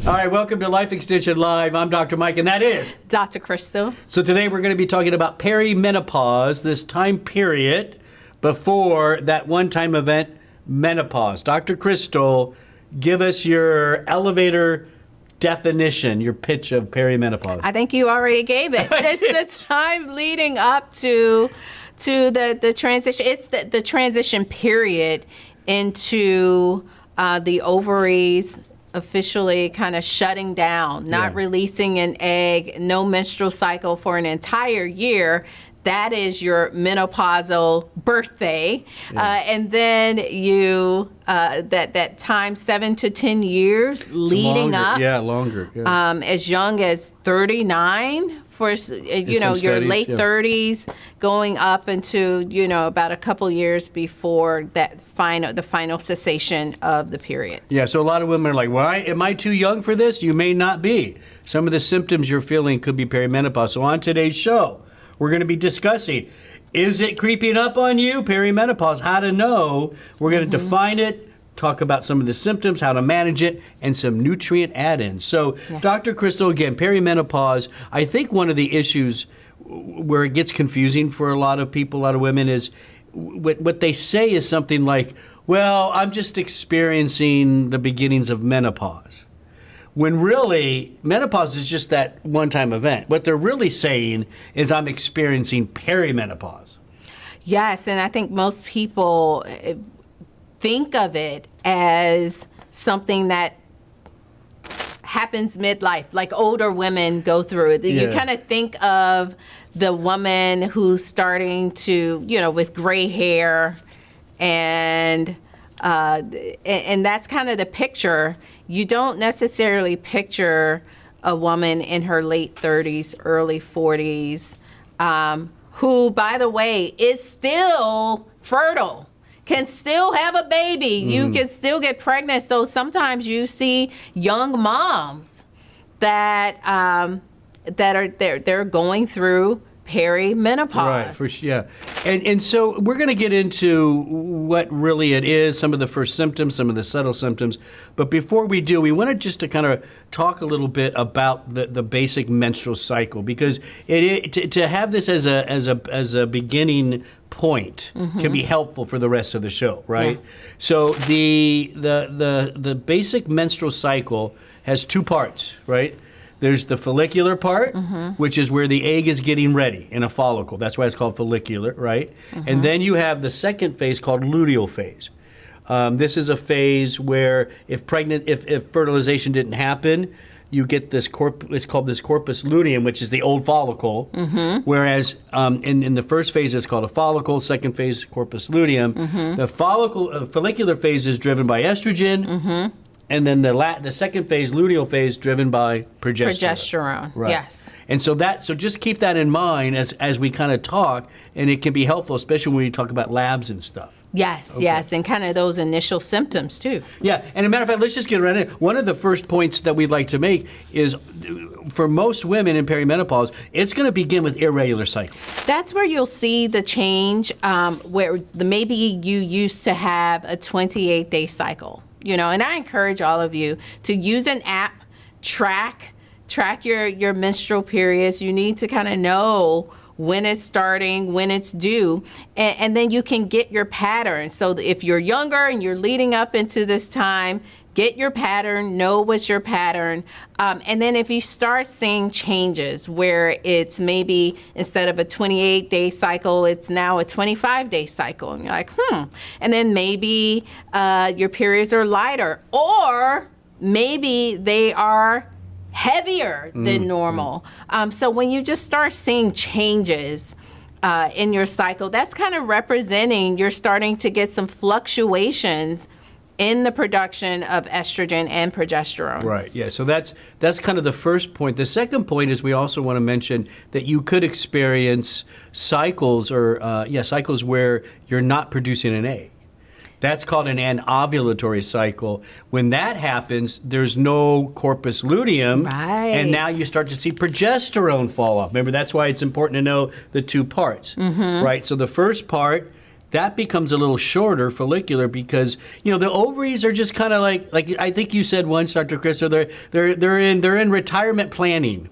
All right, welcome to Life Extension Live. I'm Dr. Mike, and that is Dr. Crystal. So today we're going to be talking about perimenopause, this time period before that one-time event, menopause. Dr. Crystal, give us your elevator definition, your pitch of perimenopause. I think you already gave it. It's the time leading up to the transition. It's the transition period into the ovaries officially kind of shutting down, not releasing an egg, no menstrual cycle for an entire year. That is your menopausal birthday. And then you, that time, 7 to 10 years leading up. Yeah, longer. Yeah. As young as 39 for, your studies, late 30s, going up into, about a couple years before that the final cessation of the period. Yeah, so a lot of women are like, well, am I too young for this? You may not be. Some of the symptoms you're feeling could be perimenopause. So on today's show, we're going to be discussing, is it creeping up on you? Perimenopause, how to know. We're going to define it, talk about some of the symptoms, how to manage it, and some nutrient add-ins. So, Dr. Crystal, again, perimenopause, I think one of the issues where it gets confusing for a lot of people, a lot of women, is what they say is something like, well, I'm just experiencing the beginnings of menopause. When really, menopause is just that one-time event. What they're really saying is I'm experiencing perimenopause. Yes, and I think most people think of it as something that happens midlife, like older women go through it. You kind of think of the woman who's starting to, with gray hair, and that's kind of the picture. You don't necessarily picture a woman in her late 30s, early 40s, who, by the way, is still fertile, can still have a baby. You can still get pregnant. So sometimes you see young moms that they're going through perimenopause. Right, and so we're going to get into what really it is, some of the first symptoms, some of the subtle symptoms. But before we do, we wanted just to kind of talk a little bit about the basic menstrual cycle, because to have this as a beginning point can be helpful for the rest of the show, right? Yeah. So the basic menstrual cycle has two parts, right? There's the follicular part, which is where the egg is getting ready in a follicle. That's why it's called follicular, right? And then you have the second phase called luteal phase. This is a phase where if fertilization didn't happen, you get this it's called this corpus luteum, which is the old follicle. Whereas in the first phase, it's called a follicle. Second phase, corpus luteum. The follicular phase is driven by estrogen. And then the second phase, luteal phase, driven by progesterone. Right. Yes. And so just keep that in mind as we kind of talk, and it can be helpful, especially when you talk about labs and stuff. Yes, yes, and kind of those initial symptoms too. Yeah, and as a matter of fact, let's just get right in. One of the first points that we'd like to make is, for most women in perimenopause, it's going to begin with irregular cycles. That's where you'll see the change, where maybe you used to have a 28-day cycle. And I encourage all of you to use an app, track your menstrual periods. You need to kind of know when it's starting, when it's due, and then you can get your pattern. So if you're younger and you're leading up into this time, get your pattern, know what's your pattern, and then if you start seeing changes where it's maybe instead of a 28-day cycle, it's now a 25-day cycle, and you're like, and then maybe your periods are lighter, or maybe they are heavier than normal. So when you just start seeing changes in your cycle, that's kind of representing you're starting to get some fluctuations in the production of estrogen and progesterone. Right, yeah, so that's kind of the first point. The second point is we also want to mention that you could experience cycles cycles where you're not producing an egg. That's called an anovulatory cycle. When that happens, there's no corpus luteum, and now you start to see progesterone fall off. Remember, that's why it's important to know the two parts, right? So the first part that becomes a little shorter follicular because, the ovaries are just kind of like I think you said once, Dr. Chris, they're in retirement planning.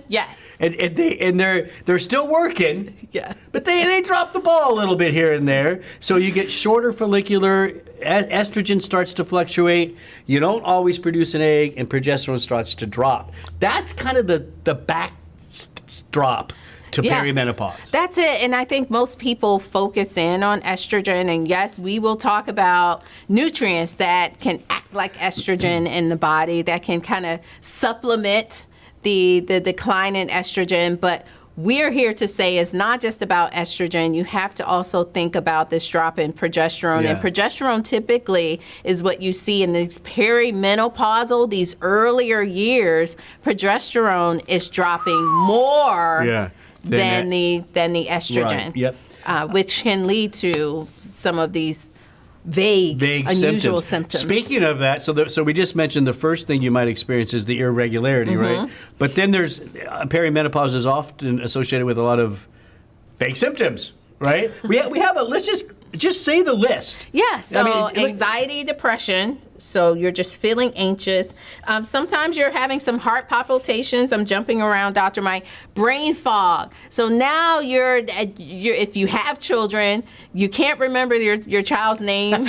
Yes. And they're still working. Yeah. But they drop the ball a little bit here and there. So you get shorter follicular, estrogen starts to fluctuate, you don't always produce an egg, and progesterone starts to drop. That's kind of the backdrop to perimenopause. That's it. And I think most people focus in on estrogen. And yes, we will talk about nutrients that can act like estrogen in the body, that can kind of supplement the decline in estrogen. But we're here to say it's not just about estrogen. You have to also think about this drop in progesterone. Yeah. And progesterone typically is what you see in these perimenopausal, these earlier years. Progesterone is dropping more than the estrogen, Right. Yep. which can lead to some of these vague unusual symptoms. Speaking of that, so we just mentioned the first thing you might experience is the irregularity, right? But then there's perimenopause is often associated with a lot of vague symptoms, right? We have a let's just say the list. Yeah, so anxiety, depression. So you're just feeling anxious. Sometimes you're having some heart palpitations. I'm jumping around, Dr. Mike. Brain fog. So now you're if you have children, you can't remember your child's name.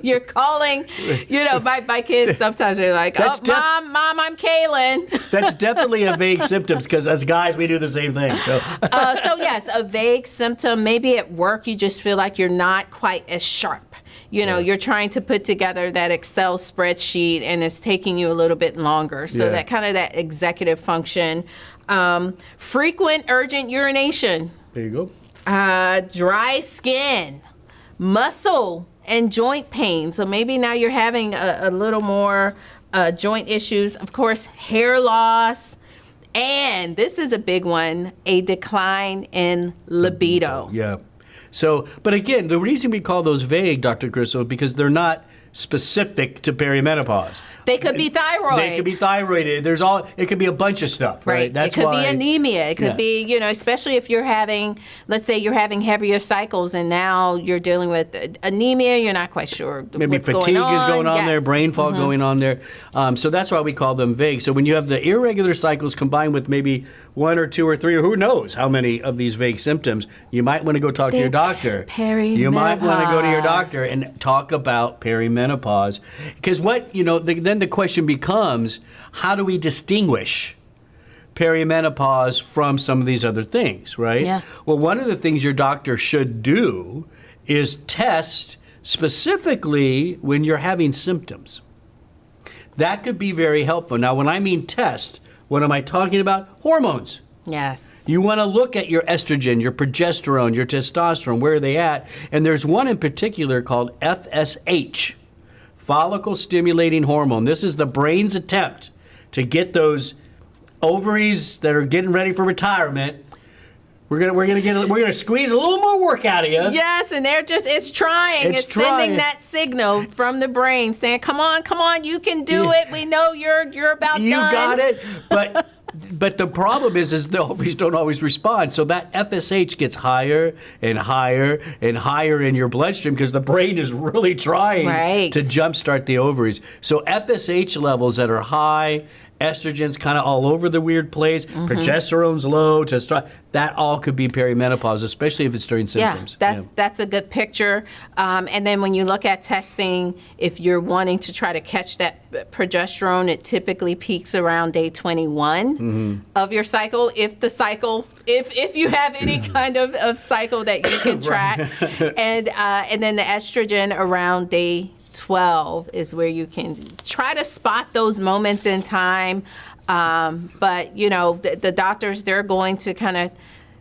You're calling, my kids sometimes they're like, Mom, I'm Kaylin. That's definitely a vague symptom because as guys, we do the same thing. So. So yes, a vague symptom. Maybe at work you just feel like you're not quite as sharp. You're trying to put together that Excel spreadsheet and it's taking you a little bit longer. So that kind of that executive function. Frequent urgent urination. There you go. Dry skin, muscle and joint pain. So maybe now you're having a little more joint issues. Of course, hair loss. And this is a big one, a decline in libido. Yeah. So, but again, the reason we call those vague, Dr. Grisso, is because they're not specific to perimenopause. They could be thyroid. They could be thyroid. It could be a bunch of stuff, right? That's it could be anemia. It could be, especially if you're having, let's say you're having heavier cycles and now you're dealing with anemia, you're not quite sure maybe what's fatigue going on. is going on there, brain fog going on there. So that's why we call them vague. So when you have the irregular cycles combined with maybe one or two or three or who knows how many of these vague symptoms, you might want to go talk to your doctor. You might want to go to your doctor and talk about perimenopause. Because then the question becomes, how do we distinguish perimenopause from some of these other things, right? Yeah. Well, one of the things your doctor should do is test specifically when you're having symptoms. That could be very helpful. Now, when I mean test, what am I talking about? Hormones. Yes. You want to look at your estrogen, your progesterone, your testosterone, where are they at? And there's one in particular called FSH, follicle stimulating hormone. This is the brain's attempt to get ovaries that are getting ready for retirement. We're gonna squeeze a little more work out of you. Yes, and it's trying. It's sending that signal from the brain saying, "Come on, you can do it. We know you're about done." You got it. But the problem is the ovaries don't always respond. So that FSH gets higher and higher and higher in your bloodstream because the brain is really trying to jumpstart the ovaries. So FSH levels that are high, estrogen's kind of all over the weird place, progesterone's low, testosterone, that all could be perimenopause, especially if it's during symptoms. That's a good picture. And then when you look at testing, if you're wanting to try to catch that progesterone, it typically peaks around day 21 of your cycle. If you have any kind of cycle that you can track, and then the estrogen around day 12 is where you can try to spot those moments in time. But, the doctors, they're going to kind of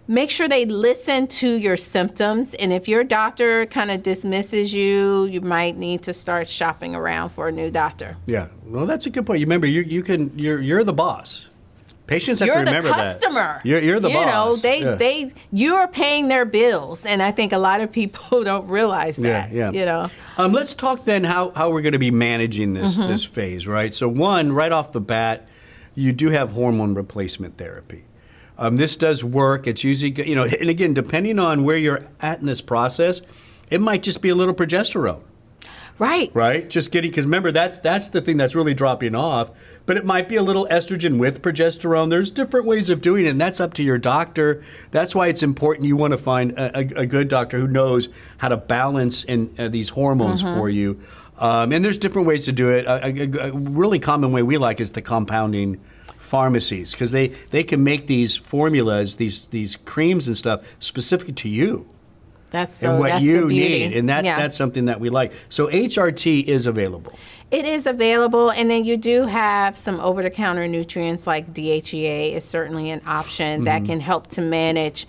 make sure they listen to your symptoms. And if your doctor kind of dismisses you, you might need to start shopping around for a new doctor. Yeah. Well, that's a good point. You remember, you're the boss. Patients have to remember that. You're the customer. You're the boss. You're paying their bills, and I think a lot of people don't realize that. Yeah. Let's talk then how we're going to be managing this phase, right? So one, right off the bat, you do have hormone replacement therapy. This does work. It's usually, and again, depending on where you're at in this process, it might just be a little progesterone. Right. Right? Just getting, because remember, that's the thing that's really dropping off. But it might be a little estrogen with progesterone. There's different ways of doing it, and that's up to your doctor. That's why it's important you want to find a good doctor who knows how to balance these hormones for you. And there's different ways to do it. A really common way we like is the compounding pharmacies, because they can make these formulas, these creams and stuff specific to you. And what you need, and that's something that we like. So HRT is available. It is available, and then you do have some over-the-counter nutrients like DHEA is certainly an option that can help to manage,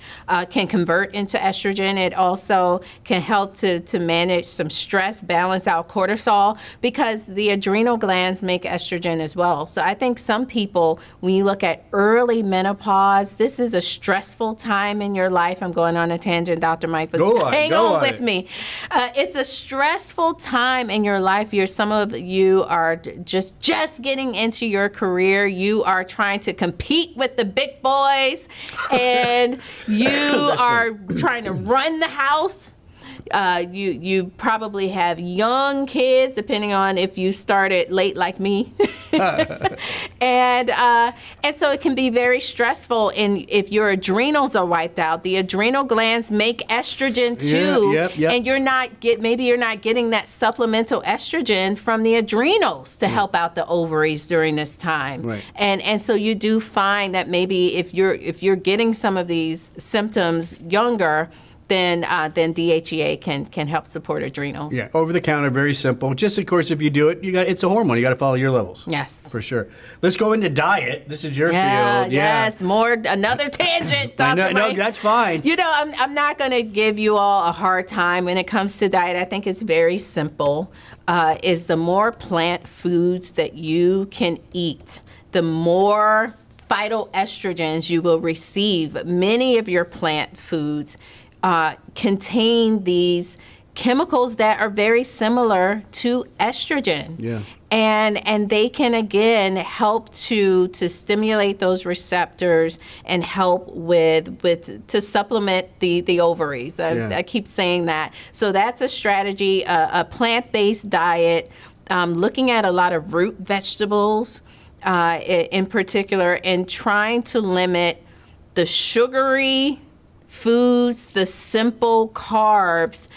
can convert into estrogen. It also can help to manage some stress, balance out cortisol, because the adrenal glands make estrogen as well. So I think some people, when you look at early menopause, this is a stressful time in your life. I'm going on a tangent, Dr. Mike, but hang on with me. It's a stressful time in your life. Some of you are just getting into your career. You are trying to compete with the big boys, and you are trying to run the house. You probably have young kids, depending on if you started late like me. And so it can be very stressful. And if your adrenals are wiped out, the adrenal glands make estrogen too. And maybe you're not getting that supplemental estrogen from the adrenals to help out the ovaries during this time. Right. And so you do find that maybe if you're getting some of these symptoms younger, then DHEA can help support adrenals. Yeah, over the counter, very simple. Just, of course, if you do it, it's a hormone. You got to follow your levels. Yes. For sure. Let's go into diet. This is your field. Yes, another tangent, Dr. No, that's fine. I'm not going to give you all a hard time when it comes to diet. I think it's very simple. Is the more plant foods that you can eat, the more phytoestrogens you will receive. Many of your plant foods contain these chemicals that are very similar to estrogen. Yeah. And they can, again, help to stimulate those receptors and help to supplement the ovaries. I keep saying that. So that's a strategy, a plant-based diet, looking at a lot of root vegetables in particular, and trying to limit the sugary foods, the simple carbs,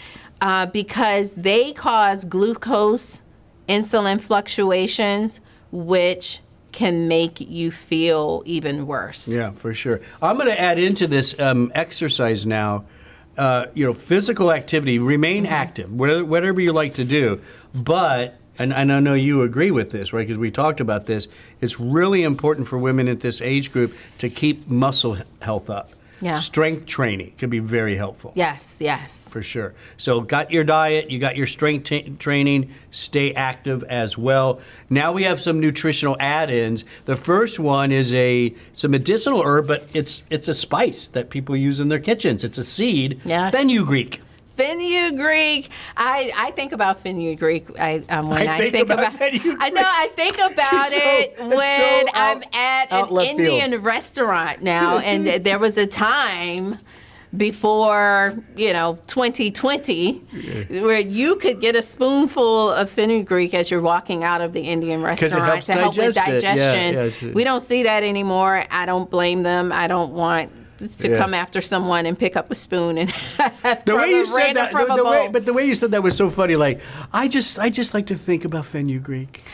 because they cause glucose, insulin fluctuations, which can make you feel even worse. Yeah, for sure. I'm going to add into this exercise now. Physical activity, remain active, whatever you like to do. But, and I know you agree with this, right? Because we talked about this. It's really important for women at this age group to keep muscle health up. Yeah. Strength training could be very helpful. Yes. For sure. So got your diet, you got your strength training, stay active as well. Now we have some nutritional add-ins. The first one is it's a medicinal herb, but it's a spice that people use in their kitchens. It's a seed, fenugreek. Fenugreek. I think about fenugreek when I think about fenugreek. I know I think about it when I'm at an Indian restaurant now, and there was a time before 2020 where you could get a spoonful of fenugreek as you're walking out of the Indian restaurant to help with digestion. We don't see that anymore. I don't blame them. I don't want to come after someone and pick up a spoon and the way you said that, but the way you said that was so funny. Like, I just like to think about fenugreek.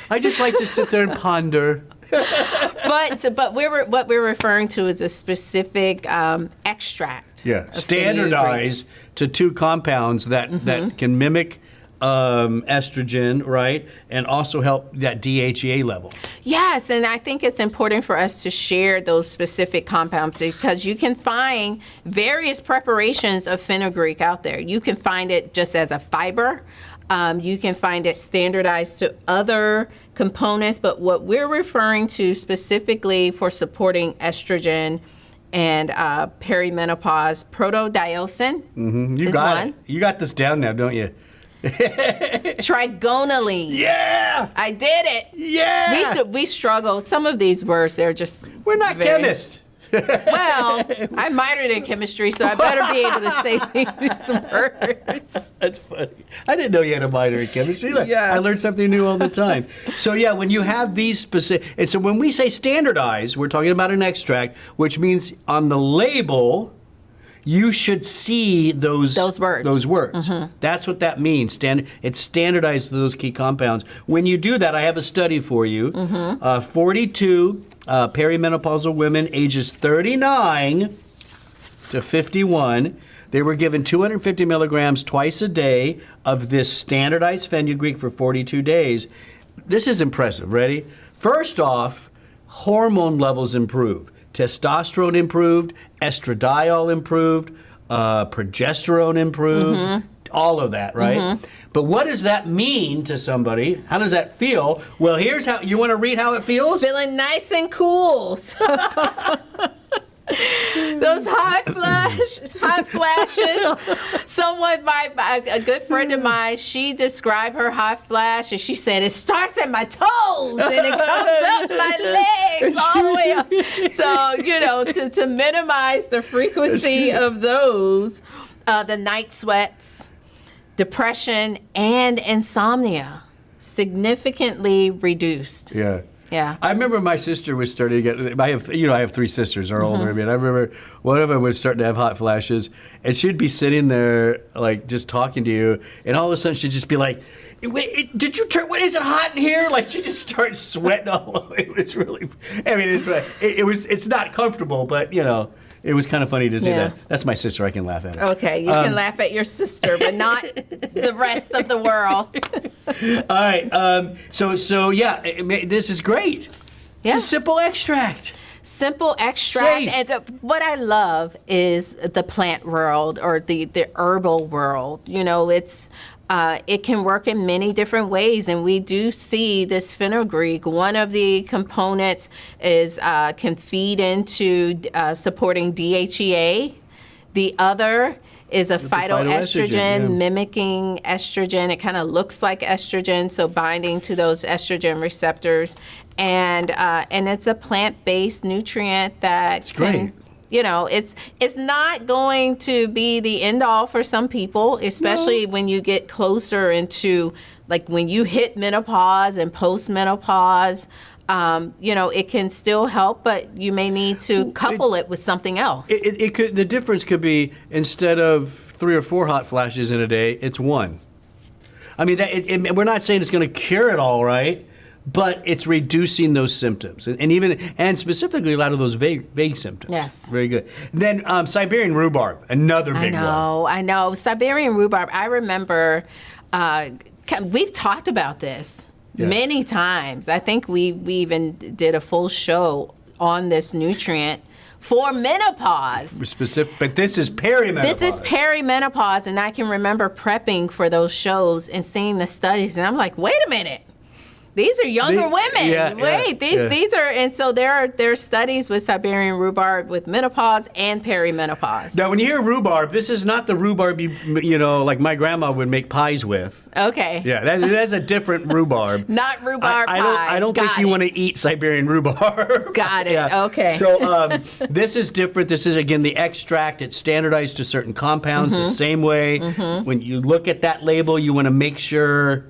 I just like to sit there and ponder. But what we're referring to is a specific extract. Yeah, standardized to 2 compounds that can mimic estrogen, right, and also help that DHEA level. Yes, and I think it's important for us to share those specific compounds, because you can find various preparations of fenugreek out there. You can find it just as a fiber. You can find it standardized to other components, but what we're referring to specifically for supporting estrogen and perimenopause, protodiosine. You got it. You got this down now, don't you? Trigonally. Yeah! I did it. Yeah! We struggle. Some of these words, they're just... We're not chemists. Well, I minored in chemistry, so I better be able to say these words. That's funny. I didn't know you had a minor in chemistry. Look, Yeah. I learn something new all the time. So yeah, when you have these specific, and so when we say standardized, we're talking about an extract, which means on the label, you should see those words. Those words. That's what that means. It's standardized to those key compounds. When you do that, I have a study for you. 42 perimenopausal women ages 39 to 51. They were given 250 milligrams twice a day of this standardized fenugreek for 42 days. This is impressive. Ready? First off, hormone levels improve. Testosterone improved, estradiol improved, progesterone improved, all of that, right? But what does that mean to somebody? How does that feel? Well, here's how, you want to read how it feels? Feeling nice and cool. Those hot flashes. A good friend of mine, she described her hot flash, and she said it starts at my toes and it comes up my legs all the way up. So to minimize the frequency of those, the night sweats, depression, and insomnia significantly reduced. Yeah. Yeah. I remember my sister was starting to get, I have three sisters, they're older than me, and I remember one of them was starting to have hot flashes, and she'd be sitting there, like, just talking to you, and all of a sudden she'd just be like, wait, did you turn, what, is it hot in here? Like, she just started sweating all over. It was really, I mean, it's not comfortable, but, it was kind of funny to see Yeah. that. That's my sister, I can laugh at it. Okay, you can laugh at your sister, but not the rest of the world. All right, so yeah, this is great. Yeah. It's a simple extract. Simple extract. Safe. And what I love is the plant world or the herbal world. It can work in many different ways, and we do see this fenugreek. One of the components is can feed into supporting DHEA. The other is a phytoestrogen yeah. mimicking estrogen. It kind of looks like estrogen, so binding to those estrogen receptors. And it's a plant-based nutrient that It's great. It's not going to be the end all for some people, especially when you get closer into, like, when you hit menopause and postmenopause. It can still help, but you may need to couple it with something else. It could. The difference could be, instead of 3 or 4 hot flashes in a day, it's 1. I mean, we're not saying it's going to cure it all, right? But it's reducing those symptoms, and specifically a lot of those vague symptoms. Yes. Very good. Then Siberian rhubarb, another big one. I know. Siberian rhubarb, I remember, we've talked about this many times. I think we even did a full show on this nutrient for menopause. But this is perimenopause. This is perimenopause, and I can remember prepping for those shows and seeing the studies, and I'm like, wait a minute. These are younger women. These are, and so there are studies with Siberian rhubarb with menopause and perimenopause. Now, when you hear rhubarb, this is not the rhubarb like my grandma would make pies with. Okay. Yeah, that's a different rhubarb. Not rhubarb pie. I don't think you want to eat Siberian rhubarb. Got it. Yeah. Okay. So this is different. This is, again, the extract. It's standardized to certain compounds the same way. When you look at that label, you want to make sure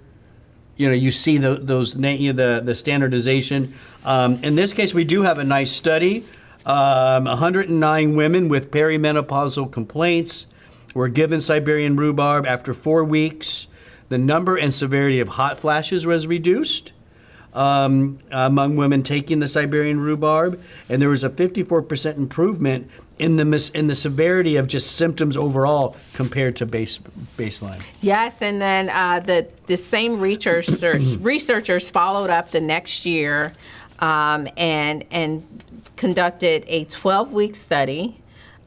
you see the standardization. In this case, we do have a nice study. 109 women with perimenopausal complaints were given Siberian rhubarb. After 4 weeks, the number and severity of hot flashes was reduced among women taking the Siberian rhubarb, and there was a 54% improvement in the severity of just symptoms overall compared to baseline. Yes, and then the same researchers followed up the next year and conducted a 12-week study.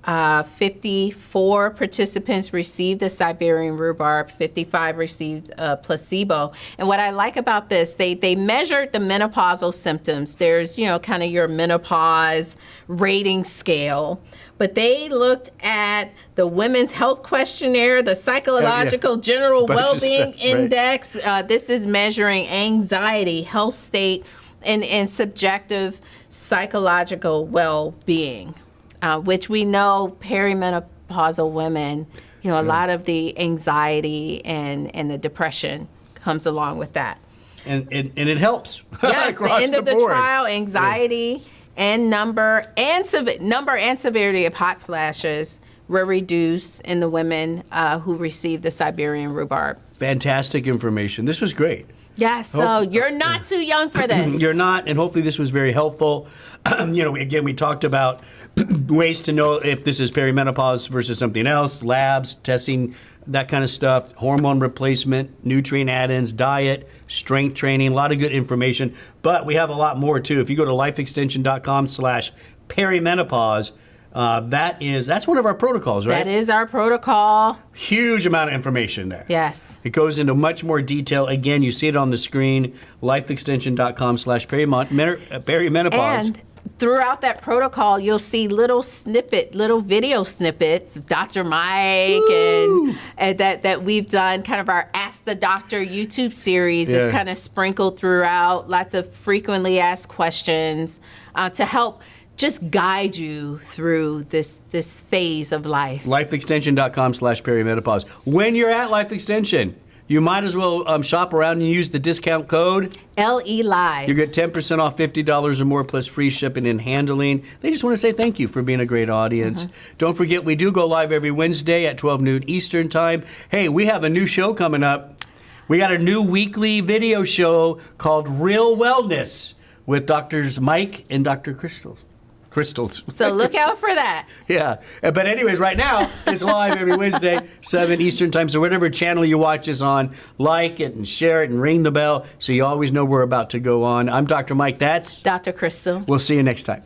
54 participants received the Siberian rhubarb, 55 received placebo. And what I like about this, they measured the menopausal symptoms. There's, kind of your menopause rating scale. But they looked at the Women's Health Questionnaire, the Psychological General Well-Being Index. This is measuring anxiety, health state, and subjective psychological well-being, which we know perimenopausal women, a lot of the anxiety and the depression comes along with that. And it helps. Yes, the end of the board. trial, anxiety and number and severity of hot flashes were reduced in the women who received the Siberian rhubarb. Fantastic information. This was great. Yes, so you're not too young for this. You're not, and hopefully this was very helpful. Again, we talked about ways to know if this is perimenopause versus something else, labs, testing, that kind of stuff, hormone replacement, nutrient add-ins, diet, strength training, a lot of good information. But we have a lot more too. If you go to lifeextension.com/perimenopause, that's one of our protocols, right? That is our protocol. Huge amount of information there. Yes. It goes into much more detail. Again, you see it on the screen, lifeextension.com/perimenopause. And throughout that protocol, you'll see little video snippets of Dr. Mike and that we've done, kind of our Ask the Doctor YouTube series is kind of sprinkled throughout, lots of frequently asked questions to help just guide you through this phase of life. Lifeextension.com/perimenopause. When you're at Life Extension, you might as well shop around and use the discount code LE Live. You get 10% off $50 or more plus free shipping and handling. They just want to say thank you for being a great audience. Don't forget, we do go live every Wednesday at 12 noon Eastern time. Hey, we have a new show coming up. We got a new weekly video show called Real Wellness with Drs. Mike and Dr. Crystals. So look out for that. Yeah. But anyways, right now, it's live every Wednesday, 7 Eastern time. So whatever channel you watch us on, like it and share it and ring the bell so you always know we're about to go on. I'm Dr. Mike. That's Dr. Crystal. We'll see you next time.